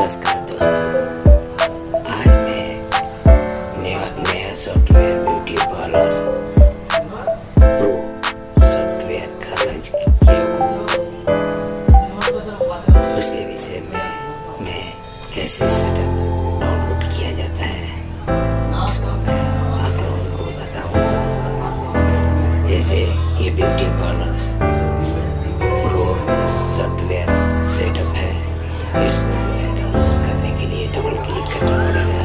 नमस्कार दोस्तों, आज मैं नया software beauty parlour pro software का लॉन्च किया हूँ। उसके विषय में मैं कैसे सेटअप डाउनलोड किया जाता है उसको मैं आप लोगों को बताऊँगा। जैसे ये beauty parlour pro software setup है, इसको डाउनलोड करने के लिए डबल क्लिक करना पड़ेगा।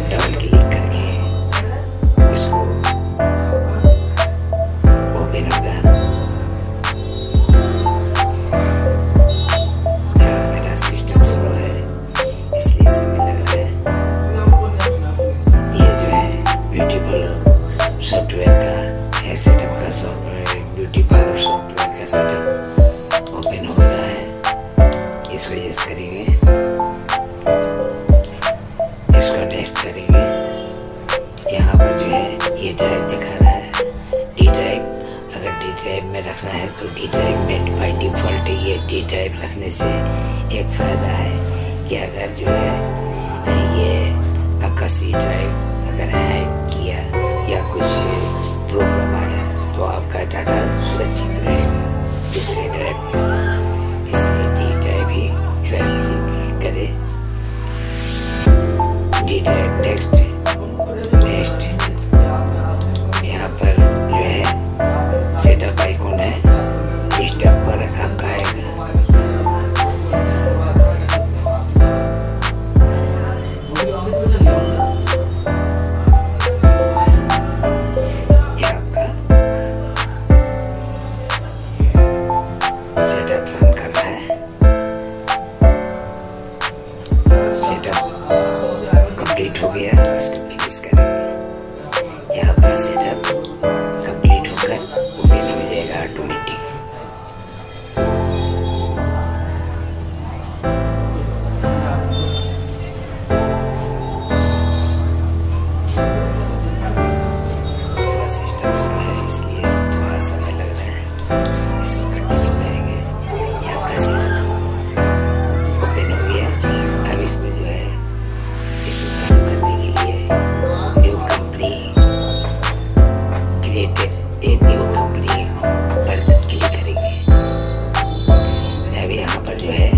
डबल क्लिक करके इसको ओपन होगा। मेरा सिस्टम स्लो है इसलिए समय लग रहा है। ये जो है ब्यूटी पार्लर सॉफ्टवेयर का सेटअप का सॉफ्टवेयर, ब्यूटी पार्लर सॉफ्टवेयर का सेटअप ओपन हो रहा है। इसको यस करेंगे, इसको टेस्ट करेंगे। यहाँ पर जो है ये ड्राइव दिखा रहा है, डी ड्राइव। अगर डी ड्राइव में रखना है तो डी ड्राइव में बाई डिफ़ॉल्ट ये डी ड्राइव रखने से एक फ़ायदा है कि अगर जो है ये आपका सी ड्राइव अगर हैक किया या कुछ प्रॉब्लम आया तो आपका डाटा सुरक्षित रहेगा दूसरे ड्राइव में। इसलिए डी ड्राइव ही चॉइस करें। D drive next. यहाँ पर जो है सेटअप आइकॉन है, डेस्कटॉप पर आपका आएगा। सेटअप रन कर रहा है। सेटअप कंप्लीट हो गया, इसको फिनिश करेंगे। यहाँ का सेटअप कंप्लीट होकर ओपन हो जाएगा ऑटोमेटिक। थोड़ा सिस्टम स्लो है इसलिए थोड़ा समय लग रहा है। इसको कंटिन्यू करेंगे। यहाँ का सेटअप ओपन हो गया। अब इसको जो है इसको चालू करने के लिए new company created a new company पर क्लिक करेंगे। अब यहाँ पर जो है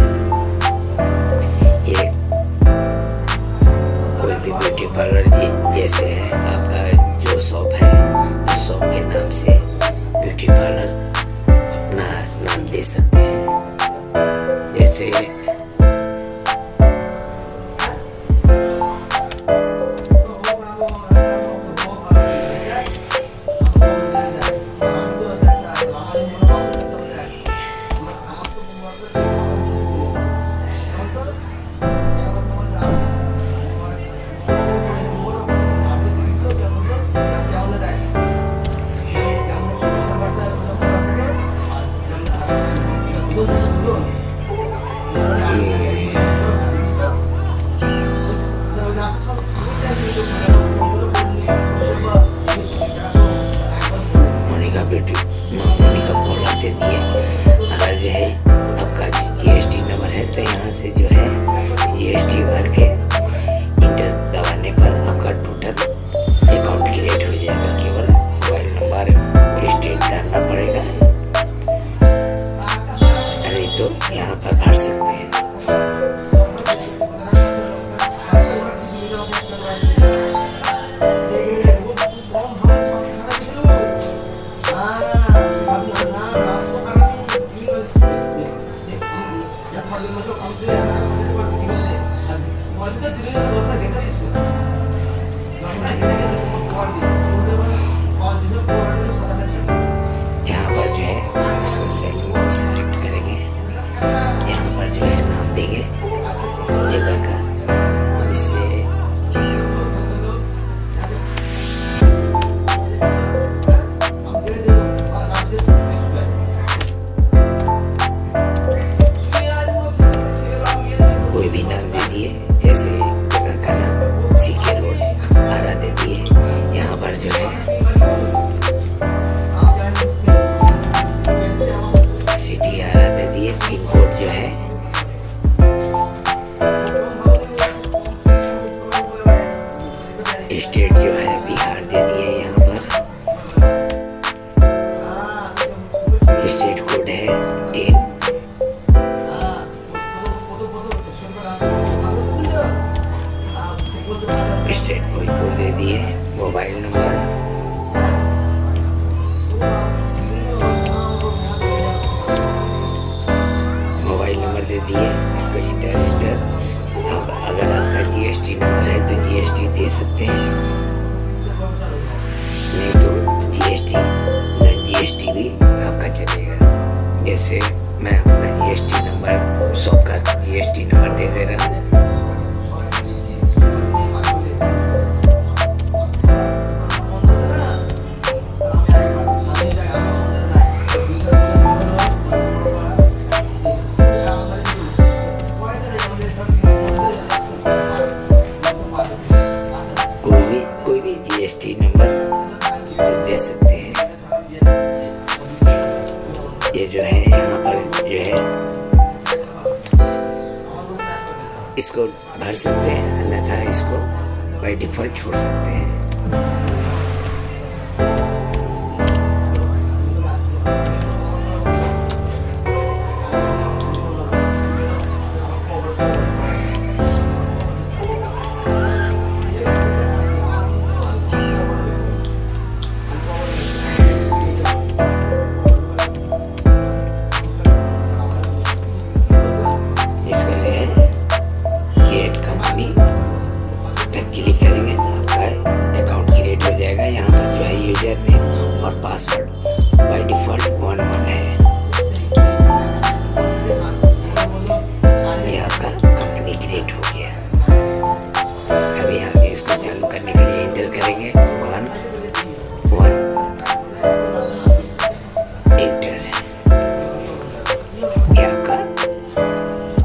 ये कोई भी ब्यूटी पार्लर जैसे है आपका जो शॉप है उस शॉप के नाम से ब्यूटी पार्लर अपना नाम दे सकते हैं। जैसे मोनिका बोला दे दिए। अगर जो है आपका जीएसटी नंबर है तो यहाँ से जो है जीएसटी भर के इंटर दबाने पर आपका टोटल अकाउंट क्रिएट हो जाएगा। केवल मोबाइल नंबर स्टेट डालना पड़ेगा, नहीं तो यहाँ पर भर सकते हैं। यहाँ पर जो है इसको सैलून को सिलेक्ट करेंगे। यहाँ पर जो है नाम देंगे जगह का, इससे कोई भी नाम दे दिए। जैसे जगह का नाम सीके रोड आरा दे दिए। यहाँ पर जो है स्टेट जो है बिहार दे दिए यहाँ पर। स्टेट कोड है 10। स्टेट भोजपुर दे दिए। मोबाइल नंबर दे दिए, इसको इंटर। अब अगर आपका जीएसटी नंबर है तो जीएसटी दे सकते हैं, नहीं तो जीएसटी नॉन जीएसटी भी आपका चलेगा। जैसे मैं अपना जीएसटी नंबर, शॉप का जीएसटी नंबर दे रहा हूँ। कोई भी जीएसटी नंबर तो दे सकते हैं। ये जो है यहाँ पर जो है इसको भर सकते हैं, अन्यथा इसको बाय डिफॉल्ट छोड़ सकते हैं। क्लिक करेंगे तो आपका अकाउंट क्रिएट हो जाएगा। यहाँ पर जो है यूजर नेम और पासवर्ड बाय डिफॉल्ट 1 है। ये आपका कंपनी क्रिएट हो गया। अभी आगे इसको चालू करने के लिए इंटर करेंगे।